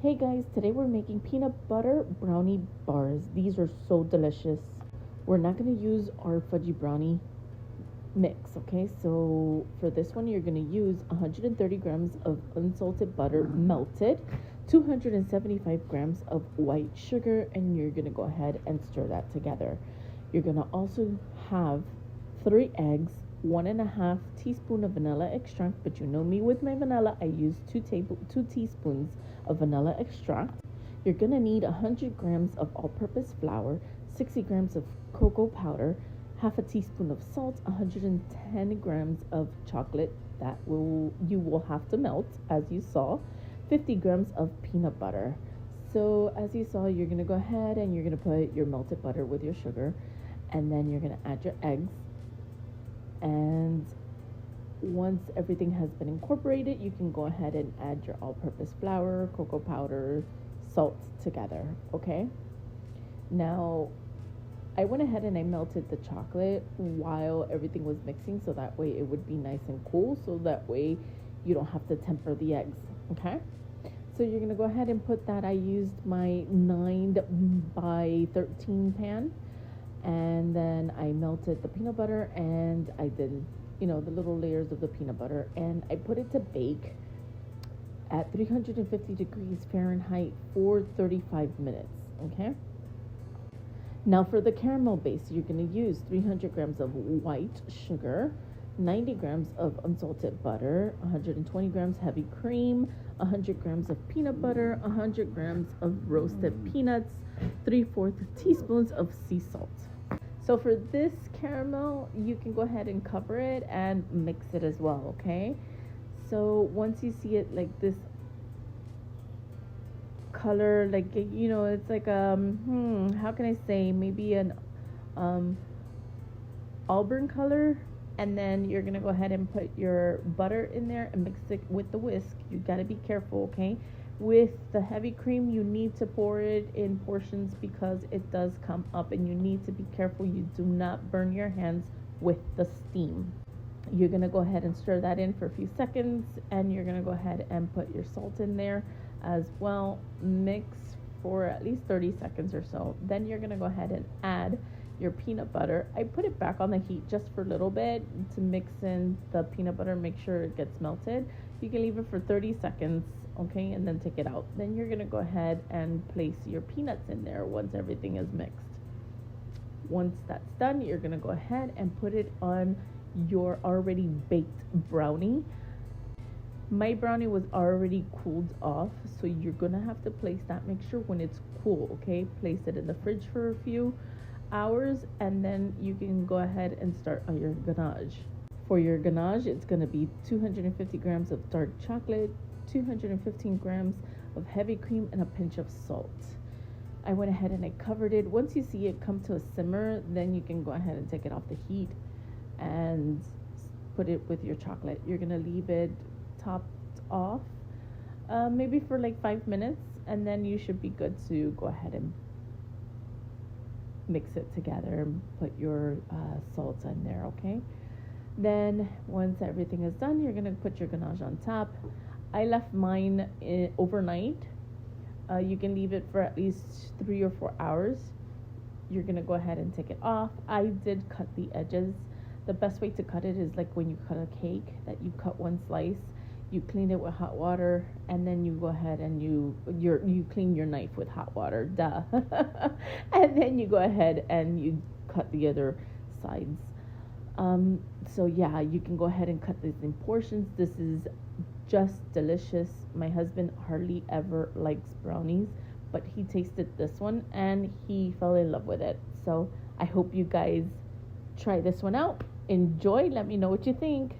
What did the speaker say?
Hey guys, today we're making peanut butter brownie bars. These are so delicious. We're not going to use our fudgy brownie mix, okay? So for this one, you're going to use 130 grams of unsalted butter melted, 275 grams of white sugar, and you're going to go ahead and stir that together. You're going to also have 3 eggs, 1.5 teaspoon of vanilla extract, but you know me with my vanilla, I use 2 teaspoons of vanilla extract. You're gonna need 100 grams of all-purpose flour, 60 grams of cocoa powder, half a teaspoon of salt, 110 grams of chocolate that you will have to melt, as you saw, 50 grams of peanut butter. So as you saw, you're gonna go ahead and you're gonna put your melted butter with your sugar, and then you're gonna add your eggs. And once everything has been incorporated, you can go ahead and add your all-purpose flour, cocoa powder, salt together, okay? Now, I went ahead and I melted the chocolate while everything was mixing, so that way it would be nice and cool, so that way you don't have to temper the eggs, okay? So you're gonna go ahead and put that. I used my 9 by 13 pan, and then I melted the peanut butter, and I did the little layers of the peanut butter, and I put it to bake at 350 degrees Fahrenheit for 35 minutes, okay? Now for the caramel base, you're going to use 300 grams of white sugar, 90 grams of unsalted butter, 120 grams heavy cream, 100 grams of peanut butter, 100 grams of roasted peanuts, 3/4 teaspoons of sea salt. So for this caramel, you can go ahead and cover it and mix it as well, okay? So once you see it like this color, like, it's like, how can I say, maybe an auburn color, and then you're gonna go ahead and put your butter in there and mix it with the whisk. You gotta be careful, okay? With the heavy cream, you need to pour it in portions because it does come up, and you need to be careful you do not burn your hands with the steam. You're going to go ahead and stir that in for a few seconds, and you're going to go ahead and put your salt in there as well. Mix for at least 30 seconds or so. Then you're going to go ahead and add your peanut butter. I put it back on the heat just for a little bit to mix in the peanut butter, make sure it gets melted. You can leave it for 30 seconds, okay, and then take it out. Then you're gonna go ahead and place your peanuts in there once everything is mixed. Once that's done, you're gonna go ahead and put it on your already baked brownie. My brownie was already cooled off, so you're gonna have to place that. Make sure when it's cool, okay? Place it in the fridge for a few hours, and then you can go ahead and start on your ganache. For your ganache, it's going to be 250 grams of dark chocolate, 215 grams of heavy cream, and a pinch of salt. I went ahead and I covered it. Once you see it come to a simmer, then you can go ahead and take it off the heat and put it with your chocolate. You're going to leave it topped off maybe for like 5 minutes, and then you should be good to go ahead and mix it together and put your salt in there, okay? Then once everything is done, you're going to put your ganache on top. I left mine overnight. You can leave it for at least 3 or 4 hours. You're going to go ahead and take it off. I did cut the edges. The best way to cut it is like when you cut a cake, that you cut one slice, you clean it with hot water, and then you go ahead and you clean your knife with hot water, duh. And then you go ahead and you cut the other sides. So yeah, you can go ahead and cut this in portions. This is just delicious. My husband hardly ever likes brownies, but he tasted this one and he fell in love with it. So I hope you guys try this one out. Enjoy. Let me know what you think.